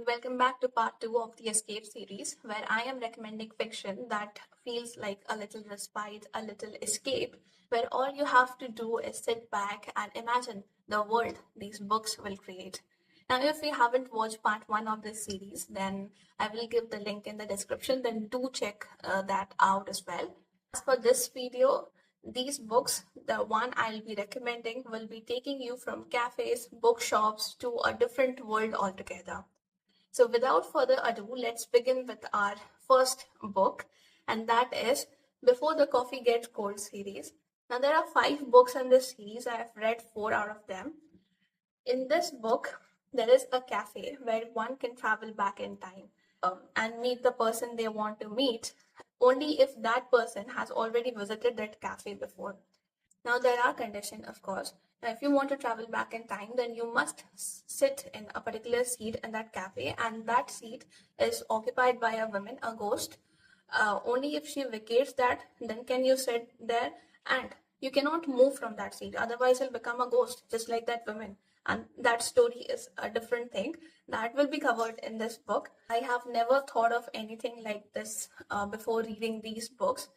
welcome back to part 2 of the Escape series, where I am recommending fiction that feels like a little respite, a little escape, where all you have to do is sit back and imagine the world these books will create. Now, if you haven't watched part 1 of this series, then I will give the link in the description, then do check that out as well. As for this video, these books, the one I'll be recommending, will be taking you from cafes, bookshops to a different world altogether. So without further ado, let's begin with our first book, and that is Before the Coffee Gets Cold series. Now there are 5 books in this series. I have read 4 out of them. In this book, there is a cafe where one can travel back in time and meet the person they want to meet, only if that person has already visited that cafe before. Now, there are conditions, of course. Now, if you want to travel back in time, then you must sit in a particular seat in that cafe, and that seat is occupied by a woman, a ghost. Only if she vacates that, then can you sit there, and you cannot move from that seat. Otherwise, you'll become a ghost, just like that woman. And that story is a different thing that will be covered in this book. I have never thought of anything like this before reading these books.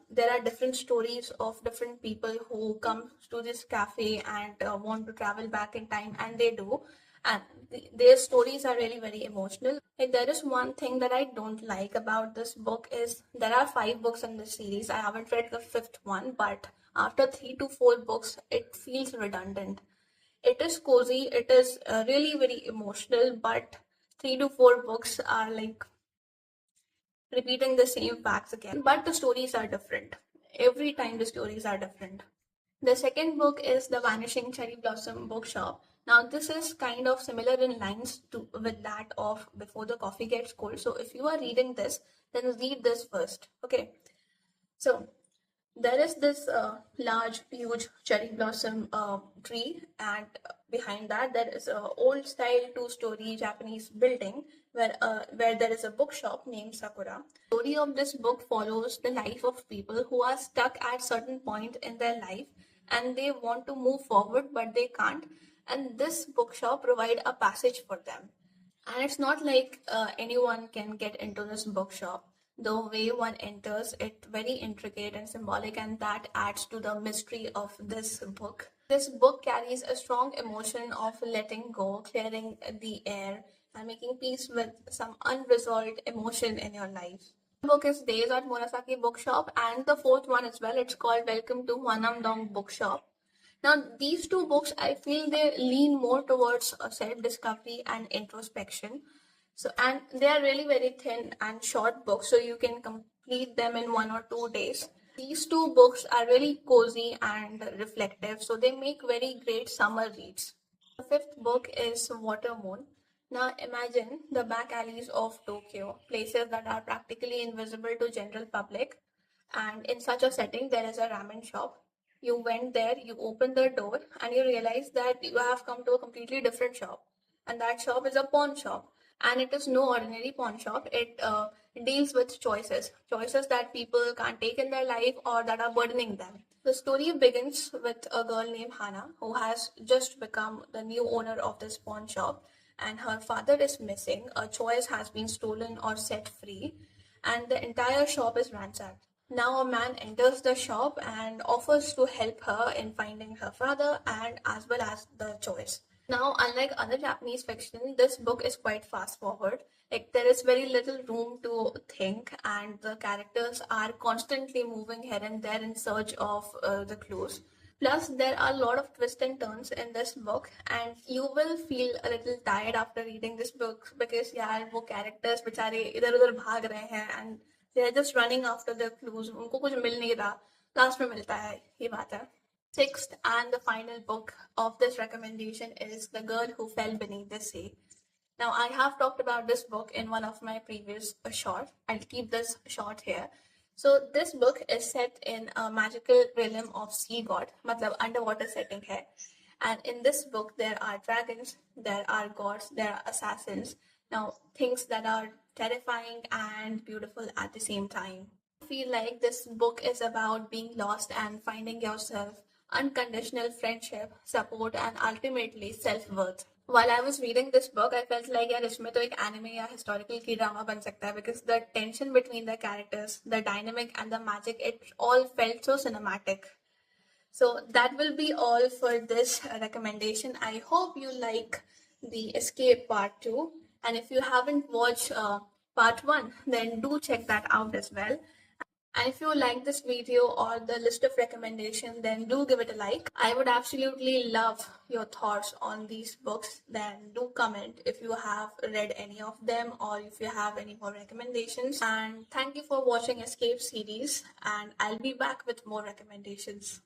There are different stories of different people who come to this cafe and want to travel back in time, and they do. And their stories are really very emotional. And there is one thing that I don't like about this book is there are 5 books in this series. I haven't read the 5th one, but after 3 to 4 books, it feels redundant. It is cozy, it is really very emotional, but 3 to 4 books are like repeating the same facts again, but the stories are different. Every time the stories are different. The second book is The Vanishing Cherry Blossom Bookshop. Now, this is kind of similar in lines to with that of Before the Coffee Gets Cold. So, if you are reading this, then read this first. Okay. So, there is this large, huge cherry blossom tree, and behind that there is a old style 2-story Japanese building where there is a bookshop named Sakura. The story of this book follows the life of people who are stuck at certain point in their life and they want to move forward but they can't, and this bookshop provide a passage for them. And it's not like anyone can get into this bookshop. The way one enters it very intricate and symbolic, and that adds to the mystery of this book. This book carries a strong emotion of letting go, clearing the air, and making peace with some unresolved emotion in your life. The book is Days at Murasaki Bookshop, and the 4th one as well. It's called Welcome to Wanamdong Bookshop. Now, these 2 books, I feel they lean more towards self-discovery and introspection. So, and they are really very thin and short books, so you can complete them in 1 or 2 days. These 2 books are really cozy and reflective, so they make very great summer reads. The 5th book is Water Moon. Now imagine the back alleys of Tokyo, places that are practically invisible to general public, and in such a setting there is a ramen shop. You went there, you opened the door, and you realize that you have come to a completely different shop, and that shop is a pawn shop. And it is no ordinary pawn shop. It deals with choices that people can't take in their life or that are burdening them. The story begins with a girl named Hana who has just become the new owner of this pawn shop, and her father is missing. A choice has been stolen or set free, and the entire shop is ransacked. Now, a man enters the shop and offers to help her in finding her father and as well as the choice. Now, unlike other Japanese fiction, this book is quite fast forward. Like, there is very little room to think, and the characters are constantly moving here and there in search of the clues. Plus, there are a lot of twists and turns in this book, and you will feel a little tired after reading this book because यार वो characters बेचारे इधर उधर भाग रहे हैं and they are just running after the clues. उनको कुछ मिल नहीं रहा, लास्ट में मिलता है, ये बात है. 6th and the final book of this recommendation is The Girl Who Fell Beneath the Sea. Now, I have talked about this book in one of my previous short. I'll keep this short here. So, this book is set in a magical realm of sea god, matlab underwater setting hai. And in this book, there are dragons, there are gods, there are assassins. Now, things that are terrifying and beautiful at the same time. I feel like this book is about being lost and finding yourself, unconditional friendship, support, and ultimately self-worth. While I was reading this book, I felt like यार इसमें तो एक anime या historical की drama बन सकता है, because the tension between the characters, the dynamic and the magic, it all felt so cinematic. So that will be all for this recommendation. I hope you like the Escape Part 2. And if you haven't watched Part 1, then do check that out as well. And if you like this video or the list of recommendations, then do give it a like. I would absolutely love your thoughts on these books. Then do comment if you have read any of them or if you have any more recommendations. And thank you for watching Escape series. And I'll be back with more recommendations.